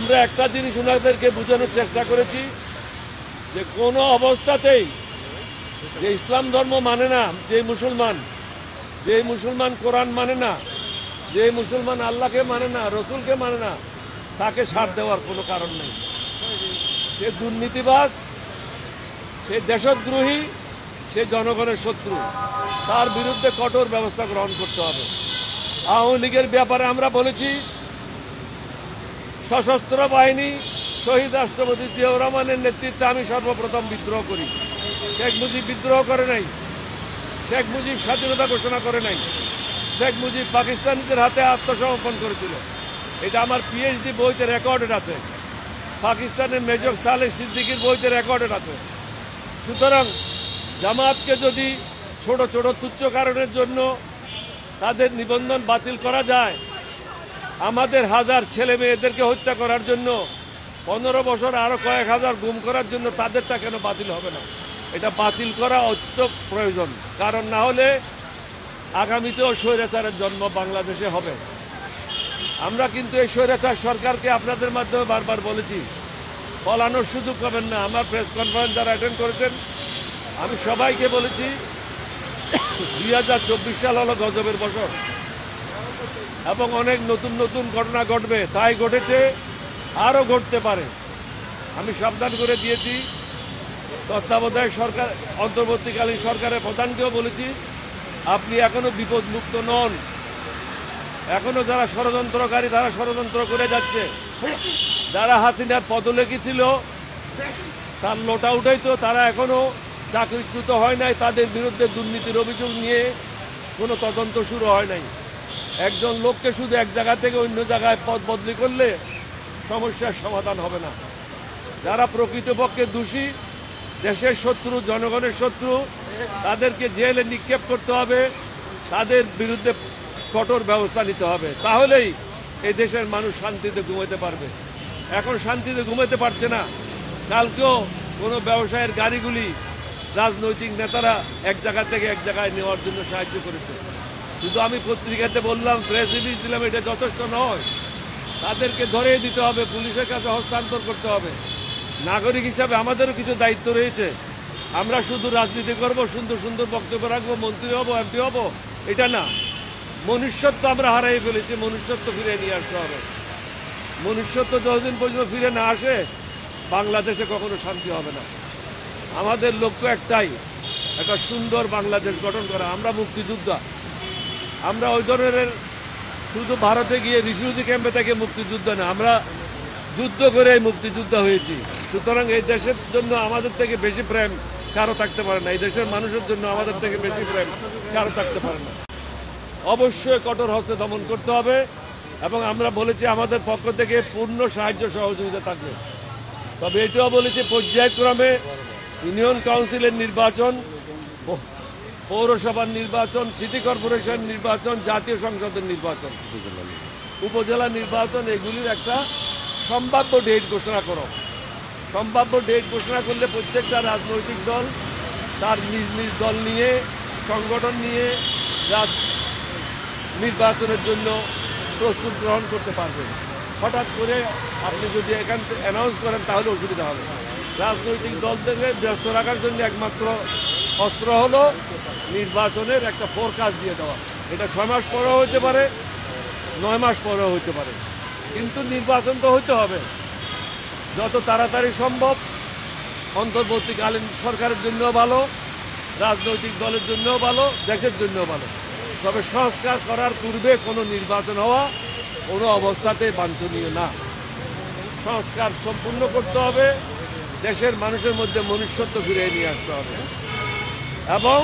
আমরা একটা জিনিস ওনাদেরকে বোঝানোর চেষ্টা করেছি যে কোনো অবস্থাতেই যে ইসলাম ধর্ম মানে না, যে মুসলমান কোরআন মানে না, যে মুসলমান আল্লাহকে মানে না, রসুলকে মানে না, তাকে ছাড় দেওয়ার কোনো কারণ নেই। সে দুর্নীতিবাজ, সে দেশদ্রোহী, সে জনগণের শত্রু, তার বিরুদ্ধে কঠোর ব্যবস্থা গ্রহণ করতে হবে। আওয়ামী লীগের ব্যাপারে আমরা বলেছি সশস্ত্র বাহিনী শহীদ রাষ্ট্রপতি জিয়াউর রহমানের নেতৃত্বে আমি সর্বপ্রথম বিদ্রোহ করি। শেখ মুজিব বিদ্রোহ করে নাই, শেখ মুজিব স্বাধীনতা ঘোষণা করে নাই, শেখ মুজিব পাকিস্তানিদের হাতে আত্মসমর্পণ করেছিল। এটা আমার পিএইচডি বইতে রেকর্ডেড আছে, পাকিস্তানের মেজর সালেহ সিদ্দিকীর বইতে রেকর্ডেড আছে। সুতরাং জামাতকে যদি ছোট ছোট তুচ্ছ কারণের জন্য তাদের নিবন্ধন বাতিল করা যায়, আমাদের হাজার ছেলে মেয়েদেরকে হত্যা করার জন্য 15 বছর আরো কয়েক হাজার গুম করার জন্য তাদেরটা কেন বাতিল হবে না? এটা বাতিল করা অত্যন্ত প্রয়োজন, কারণ না হলে আগামীতেও স্বৈরাচারের জন্ম বাংলাদেশে হবে। আমরা কিন্তু এই স্বৈরাচার সরকারকে আপনাদের মাধ্যমে বারবার বলেছি পলানোর সুযোগ পাবেন না। আমার প্রেস কনফারেন্স যারা অ্যাটেন্ড করেছেন আমি সবাইকে বলেছি 2024 সাল হলো গজবের বছর এবং অনেক নতুন নতুন ঘটনা ঘটবে, তাই ঘটেছে, আরও ঘটতে পারে। আমি সাবধান করে দিয়েছি। তত্ত্বাবধায়ক সরকার, অন্তর্বর্তীকালীন সরকারের প্রধানকেও বলেছি আপনি এখনো বিপদমুক্ত নন, এখনো যারা ষড়যন্ত্রকারী তারা ষড়যন্ত্র করে যাচ্ছে। যারা হাসিনার পদলেখী ছিল তার লোটা উঠাইতো, তারা এখনো চাকরিচ্যুত হয় নাই, তাদের বিরুদ্ধে দুর্নীতির অভিযোগ নিয়ে কোনো তদন্ত শুরু হয় নাই। একজন লোককে শুধু এক জায়গা থেকে অন্য জায়গায় পদ বদলি করলে সমস্যার সমাধান হবে না। যারা প্রকৃতপক্ষে দোষী, দেশের শত্রু, জনগণের শত্রু, তাদেরকে জেলে নিক্ষেপ করতে হবে, তাদের বিরুদ্ধে কঠোর ব্যবস্থা নিতে হবে। তাহলেই এই দেশের মানুষ শান্তিতে ঘুমাতে পারবে। এখন শান্তিতে ঘুমাতে পারছে না। কালকেও কোনো ব্যবসায়ের গাড়িগুলি রাজনৈতিক নেতারা এক জায়গা থেকে এক জায়গায় নেওয়ার জন্য সাহায্য করেছে। শুধু আমি পত্রিকাতে বললাম, প্রেস রিলিজ দিলাম, এটা যথেষ্ট নয়। তাদেরকে ধরিয়ে দিতে হবে, পুলিশের কাছে হস্তান্তর করতে হবে। নাগরিক হিসাবে আমাদেরও কিছু দায়িত্ব রয়েছে। আমরা শুধু রাজনীতি করব, সুন্দর সুন্দর বক্তব্য রাখবো, মন্ত্রী হব, এমপি হব, এটা না। মনুষ্যত্ব আমরা হারাই ফেলেছি, মনুষ্যত্ব ফিরে নিয়ে আসতে হবে। মনুষ্যত্ব যতদিন পর্যন্ত ফিরে না আসে বাংলাদেশে কখনো শান্তি হবে না। আমাদের লক্ষ্য একটাই, একটা সুন্দর বাংলাদেশ গঠন করা। আমরা মুক্তিযোদ্ধা, আমরা ওই ধরনের শুধু ভারতে গিয়ে রিফিউজি ক্যাম্পে থেকে মুক্তিযুদ্ধ না, আমরা যুদ্ধ করে মুক্তিযোদ্ধা হয়েছি। সুতরাং এই দেশের জন্য আমাদের থেকে বেশি প্রেম কারো থাকতে পারে না, এই দেশের মানুষের জন্য আমাদের থেকে বেশি প্রেম কারো থাকতে পারে না। অবশ্যই কঠোর হস্তে দমন করতে হবে এবং আমরা বলেছি আমাদের পক্ষ থেকে পূর্ণ সাহায্য সহযোগিতা থাকবে। তবে এটাও বলেছি পর্যায়ক্রমে ইউনিয়ন কাউন্সিলের নির্বাচন, পৌরসভার নির্বাচন, সিটি কর্পোরেশন নির্বাচন, জাতীয় সংসদের নির্বাচন, উপজেলা নির্বাচন, এগুলির একটা সম্ভাব্য ডেট ঘোষণা করো। সম্ভাব্য ডেট ঘোষণা করলে প্রত্যেকটা রাজনৈতিক দল তার নিজ নিজ দল নিয়ে, সংগঠন নিয়ে নির্বাচনের জন্য প্রস্তুত গ্রহণ করতে পারবেন। হঠাৎ করে আপনি যদি এখান থেকে অ্যানাউন্স করেন তাহলে অসুবিধা হবে। রাজনৈতিক দলদেরকে ব্যস্ত রাখার জন্য একমাত্র অস্ত্র হলো নির্বাচনের একটা ফোরকাস্ট দিয়ে দেওয়া। এটা 6 মাস পরেও হইতে পারে, 9 মাস পরেও হইতে পারে, কিন্তু নির্বাচন তো হইতে হবে যত তাড়াতাড়ি সম্ভব। অন্তর্বর্তীকালীন সরকারের জন্যও ভালো, রাজনৈতিক দলের জন্যও ভালো, দেশের জন্যও ভালো। তবে সংস্কার করার পূর্বে কোনো নির্বাচন হওয়া কোনো অবস্থাতে বাঞ্ছনীয় না। সংস্কার সম্পূর্ণ করতে হবে, দেশের মানুষের মধ্যে মনুষ্যত্ব ফিরিয়ে নিয়ে আসতে হবে এবং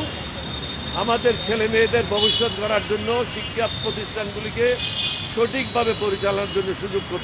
আমাদের ছেলে মেয়েদের ভবিষ্যৎ গড়ার জন্য শিক্ষা প্রতিষ্ঠানগুলিকে সঠিকভাবে পরিচালনার জন্য সুযোগ করতে